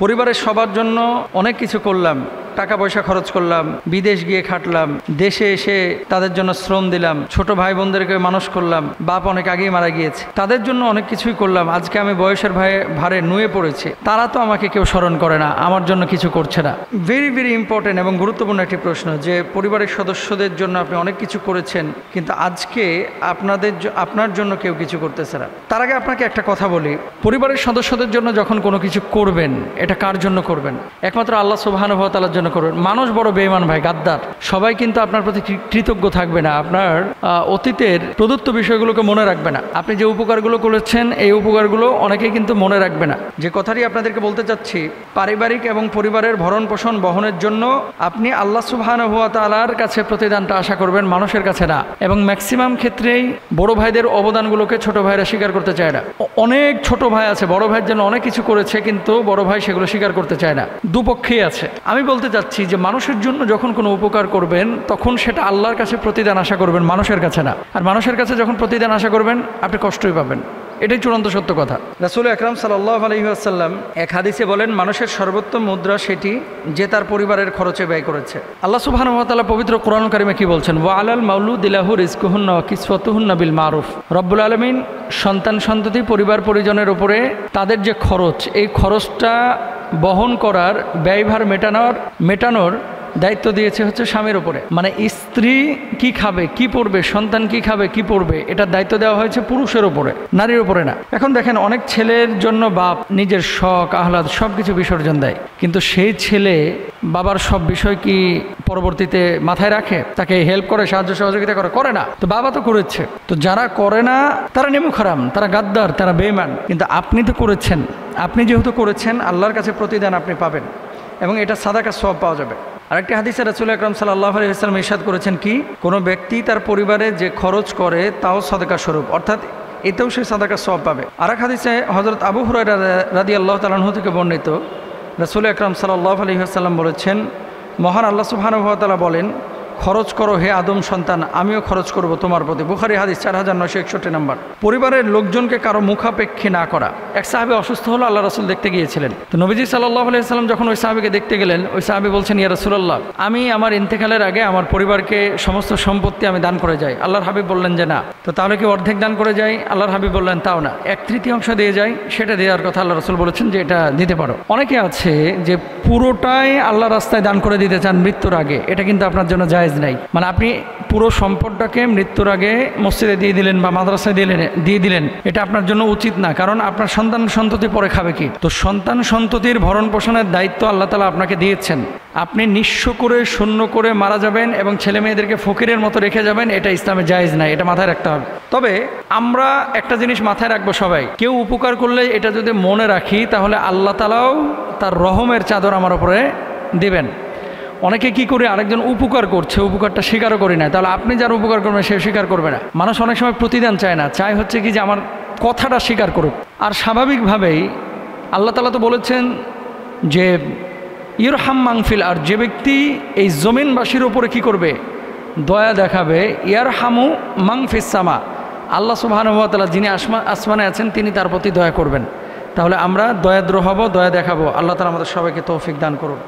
পরিবারের সবার জন্য অনেক কিছু করলাম, টাকা পয়সা খরচ করলাম, বিদেশ গিয়ে খাটলাম, দেশে এসে তাদের জন্য শ্রম দিলাম, ছোট ভাই বোনদেরকে মানুষ করলাম, বাপ অনেক আগেই মারা গিয়েছে, তাদের জন্য অনেক কিছুই করলাম। আজকে আমি বয়সের ভারে নুয়ে পড়েছি, তারা তো আমাকে কেউ স্মরণ করে না, আমার জন্য কিছু করছে না। ভেরি ভেরি ইম্পর্টেন্ট এবং গুরুত্বপূর্ণ একটি প্রশ্ন যে পরিবারের সদস্যদের জন্য আপনি অনেক কিছু করেছেন, কিন্তু আজকে আপনার জন্য কেউ কিছু করতেছে না। তার আগে আপনাকে একটা কথা বলি, পরিবারের সদস্যদের জন্য যখন কোনো কিছু করবেন, এটা কার জন্য করবেন? একমাত্র আল্লাহ সুবহানাহু ওয়া তাআলার জন্য করবেন। মানুষ বড় বেঈমান ভাই, গাদ্দার। সবাই কিন্তু আপনার প্রতি কৃতজ্ঞ থাকবে না, আপনার অতীতের প্রদত্ত বিষয়গুলোকে মনে রাখবে না। আপনি যে উপকারগুলো করেছেন এই উপকারগুলো অনেকেই কিন্তু মনে রাখবে না। যে কথাটি আপনাদেরকে বলতে চাচ্ছি, পারিবারিক এবং পরিবারের ভরণ পোষণ বহনের জন্য আপনি আল্লাহ সুবহানাহু ওয়া তাআলার কাছে প্রতিদানটা আশা করবেন, মানুষের কাছে না। এবং ম্যাক্সিমাম ক্ষেত্রেই বড় ভাইদের অবদানগুলোকে ছোট ভাইরা স্বীকার করতে চায় না। অনেক ছোট ভাই আছে বড় ভাইয়ের জন্য অনেক কিছু করেছে, কিন্তু বড় ভাই সেগুলো স্বীকার করতে চায় না। দুপক্ষেই আছে। আমি বলতে চাচ্ছি যে মানুষের জন্য যখন কোনো উপকার করবেন তখন সেটা আল্লাহর কাছে প্রতিদান আশা করবেন, মানুষের কাছে না। আর মানুষের কাছে যখন প্রতিদান আশা করবেন আপনি কষ্টই পাবেন। এটাই চূড়ান্ত সত্য কথা। রাসূল আকরাম সাল্লাল্লাহু আলাইহি ওয়াসাল্লাম এক হাদিসে বলেন, মানুষের সর্বোত্তম মুদ্রা সেটি যে তার পরিবারের খরচে ব্যয় করেছে। আল্লাহ সুবহানাহু ওয়া তাআলা পবিত্র কোরআন কারিমে কি বলছেন? ওয়া আলাল মাউলুদি লাহু রিজকুহুন্না ওয়া কিসওয়াতুহুন্না বিল মারুফ। রব্বুল আলামিন সন্তান সন্ততি পরিবার পরিজনের উপরে তাদের যে খরচ, এই খরচটা বহন করার, ব্যয়ভার মেটানোর দায়িত্ব দিয়েছে হচ্ছে স্বামীর উপরে। মানে স্ত্রী কি খাবে, কি পরবে, সন্তান কি খাবে, কি পরবে, এটার দায়িত্ব দেওয়া হয়েছে পুরুষের উপরে, নারীর উপরে না। এখন দেখেন, অনেক ছেলের জন্য বাপ নিজের শখ আহ্লাদ সব কিছু বিসর্জন দেয়, কিন্তু সেই ছেলে বাবার সব বিষয় কি পরবর্তীতে মাথায় রাখে? তাকে হেল্প করে, সাহায্য সহযোগিতা করে না। তো বাবা তো করেছে। তো যারা করে না তারা নিমুখ হারাম, তারা গাদ্দার, তারা বেঈমান। কিন্তু আপনি তো করেছেন। আপনি যেহেতু করেছেন, আল্লাহর কাছে প্রতিদান আপনি পাবেন এবং এটা সাদাকা সওয়াব পাওয়া যাবে। আরেকটি হাদিসে রাসূল আকরাম সাল্লাল্লাহু আলাইহি ওয়াসাল্লাম ইরশাদ করেছেন কি, কোনো ব্যক্তি তার পরিবারে যে খরচ করে তাও সাদাকা স্বরূপ, অর্থাৎ এতেও সে সাদাকা সওয়াব পাবে। আরেক হাদিসে হযরত আবু হুরায়রা রাদিয়াল্লাহু তাআলা আনহু থেকে বর্ণিত, রাসূল আকরাম সাল্লাল্লাহু আলাইহি ওয়াসাল্লাম বলেছেন, মহান আল্লাহ সুবহানাহু ওয়া তাআলা বলেন, খরচ করো হে আদম সন্তান, আমিও খরচ করব তোমার প্রতি। বুখারী হাদিস 4961 নম্বর। পরিবারের লোকজনকে কারো মুখাপেক্ষী না করা। এক সাহাবী অসুস্থ হলো, আল্লাহ রাসূল দেখতে গিয়েছিলেন। তো নবীজি সাল্লাল্লাহু আলাইহি ওয়াসাল্লাম যখন ওই সাহাবীকে দেখতে গেলেন, ওই সাহাবী বলছেন, ইয়া রাসূলুল্লাহ, আমি আমার ইন্তেকালের আগে আমার পরিবারকে সমস্ত সম্পত্তি আমি দান করে যাই। আল্লাহর হাবিব বললেন যে না। তো তাহলে কি অর্ধেক দান করে যাই? আল্লাহর হাবিব বললেন তাও না, 1/3 দিয়ে যাই। সেটা দেওয়ার কথা আল্লাহ রাসূল বলেছেন যে এটা দিতে পারো। অনেকে আছে যে পুরোটাই আল্লাহ রাস্তায় দান করে দিতে চান মৃত্যুর আগে, এটা কিন্তু আপনার জন্য জায়েজ নাই। মানে আপনি পুরো সম্পদটাকে মৃত্যুর আগে মসজিদে দিয়ে দিলেন বা মাদ্রাসায় দিয়ে দিলেন, এটা আপনার জন্য উচিত না। কারণ আপনার সন্তান সন্ততি পরে খাবে কি? তো সন্তান সন্ততির ভরণ পোষণের দায়িত্ব আল্লাহ তাআলা আপনাকে দিয়েছেন। আপনি নিঃস্ব করে শূন্য করে মারা যাবেন এবং ছেলে মেয়েদেরকে ফকিরের মতো রেখে যাবেন, এটা ইসলামে জায়েজ নাই। এটা মাথায় রাখতে হবে। তবে আমরা একটা জিনিস মাথায় রাখবো সবাই, কেউ উপকার করলে এটা যদি মনে রাখি, তাহলে আল্লাহ তাআলাও তার রহমের চাদর আমার উপরে দিবেন। অনেকে কি করে, আরেকজন উপকার করছে, উপকারটা স্বীকারও করি না, তাহলে আপনি যার উপকার করবেন সে স্বীকার করবে না। মানুষ অনেক সময় প্রতিদান চায় না, চায় হচ্ছে কি যে আমার কথাটা স্বীকার করুক। আর স্বাভাবিকভাবেই আল্লাহ তাআলা তো বলেছেন যে ইরহাম মাংফিল, আর যে ব্যক্তি এই জমিনবাসীর উপরে কি করবে, দয়া দেখাবে, ইয়ারহামু মাংফিস সামা, আল্লাহ সুবহানাহু ওয়া তাআলা যিনি আসমানে আছেন তিনি তার প্রতি দয়া করবেন। তাহলে আমরা দয়াদ্র হব, দয়া দেখাবো। আল্লাহ তাআলা আমাদের সবাইকে তৌফিক দান করুন।